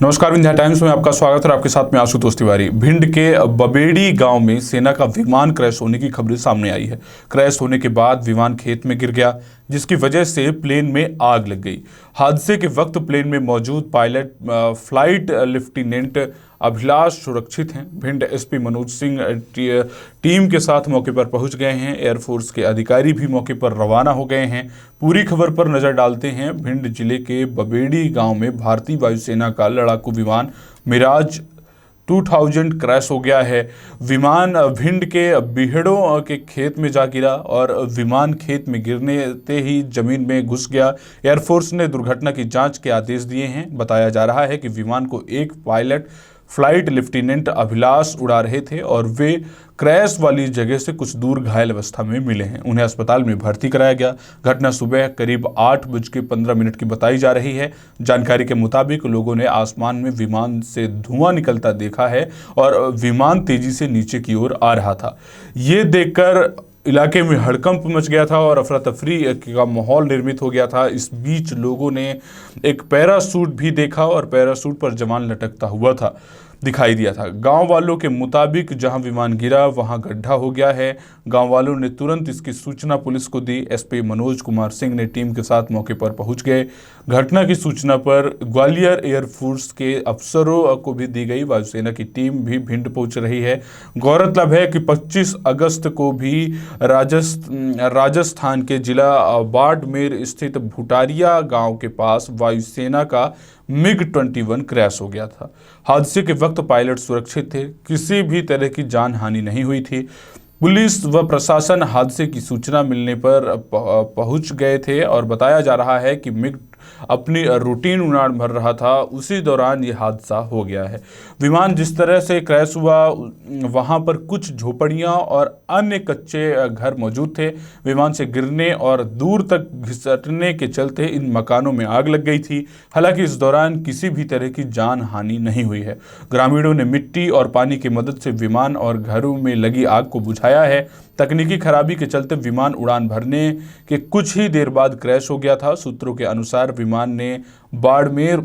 नमस्कार, विंध्या टाइम्स में आपका स्वागत है। आपके साथ में आशुतोष तिवारी। भिंड के बबेड़ी गांव में सेना का विमान क्रैश होने की खबरें सामने आई है। क्रैश होने के बाद विमान खेत में गिर गया, जिसकी वजह से प्लेन में आग लग गई। हादसे के वक्त प्लेन में मौजूद पायलट फ्लाइट लेफ्टिनेंट अभिलाष सुरक्षित हैं। भिंड एसपी मनोज सिंह टीम के साथ मौके पर पहुंच गए हैं। एयरफोर्स के अधिकारी भी मौके पर रवाना हो गए हैं। पूरी खबर पर नजर डालते हैं। भिंड जिले के बबेड़ी गांव में भारतीय वायुसेना का लड़ाकू विमान मिराज 2000 क्रैश हो गया है। विमान भिंड के बीहड़ों के खेत में जा गिरा और विमान खेत में गिरने ते ही जमीन में घुस गया। एयरफोर्स ने दुर्घटना की जांच के आदेश दिए हैं। बताया जा रहा है कि विमान को एक पायलट फ्लाइट लेफ्टिनेंट अभिलाष उड़ा रहे थे और वे क्रैश वाली जगह से कुछ दूर घायल अवस्था में मिले हैं। उन्हें अस्पताल में भर्ती कराया गया। घटना सुबह करीब 8:15 की बताई जा रही है। जानकारी के मुताबिक लोगों ने आसमान में विमान से धुआं निकलता देखा है और विमान तेजी से नीचे की ओर आ रहा था। ये देखकर इलाके में हड़कंप मच गया था और अफरा तफरी का माहौल निर्मित हो गया था। इस बीच लोगों ने एक पैराशूट भी देखा और पैराशूट पर जवान लटकता हुआ था दिखाई दिया था। गांव वालों के मुताबिक जहां विमान गिरा वहां गड्ढा हो गया है। गांव वालों ने तुरंत इसकी सूचना पुलिस को दी। एसपी मनोज कुमार सिंह ने टीम के साथ मौके पर पहुंच गए। घटना की सूचना पर ग्वालियर एयरफोर्स के अफसरों को भी दी गई। वायुसेना की टीम भी भिंड पहुंच रही है। गौरतलब है कि 25 अगस्त को भी राजस्थान के जिला बाड़मेर स्थित भुटारिया गांव के पास वायुसेना का MiG-21 क्रैश हो गया था। हादसे के वक्त पायलट सुरक्षित थे। किसी भी तरह की जान हानि नहीं हुई थी। पुलिस व प्रशासन हादसे की सूचना मिलने पर पहुंच गए थे और बताया जा रहा है कि MiG अपनी रूटीन उड़ान भर रहा था, उसी दौरान ये हादसा हो गया है। विमान जिस तरह से क्रैश हुआ वहां पर कुछ झोपड़ियां और अन्य कच्चे घर मौजूद थे। विमान से गिरने और दूर तक घिसटने के चलते इन मकानों में आग लग गई थी। हालांकि इस दौरान किसी भी तरह की जान हानि नहीं हुई है। ग्रामीणों ने मिट्टी और पानी की मदद से विमान और घरों में लगी आग को बुझाया है। तकनीकी खराबी के चलते विमान उड़ान भरने के कुछ ही देर बाद क्रैश हो गया था। सूत्रों के अनुसार विमान ने बाड़मेर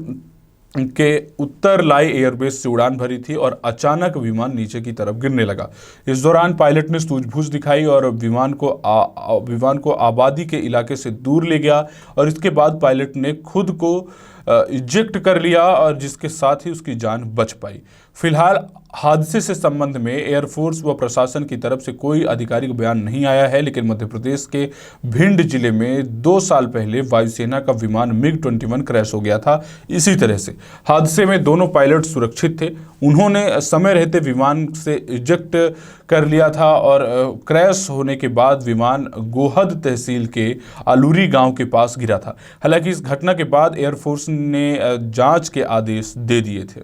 के उत्तर लाई एयरबेस से उड़ान भरी थी और अचानक विमान नीचे की तरफ गिरने लगा। इस दौरान पायलट ने सूझबूझ दिखाई और विमान को आबादी के इलाके से दूर ले गया और इसके बाद पायलट ने खुद को इजेक्ट कर लिया और जिसके साथ ही उसकी जान बच पाई। फिलहाल हादसे से संबंध में एयरफोर्स व प्रशासन की तरफ से कोई आधिकारिक बयान नहीं आया है, लेकिन मध्य प्रदेश के भिंड जिले में 2 साल पहले वायुसेना का विमान MiG-21 क्रैश हो गया था। इसी तरह से हादसे में दोनों पायलट सुरक्षित थे। उन्होंने समय रहते विमान से इजेक्ट कर लिया था और क्रैश होने के बाद विमान गोहद तहसील के आलूरी गांव के पास गिरा था। हालांकि इस घटना के बाद एयरफोर्स ने जांच के आदेश दे दिए थे।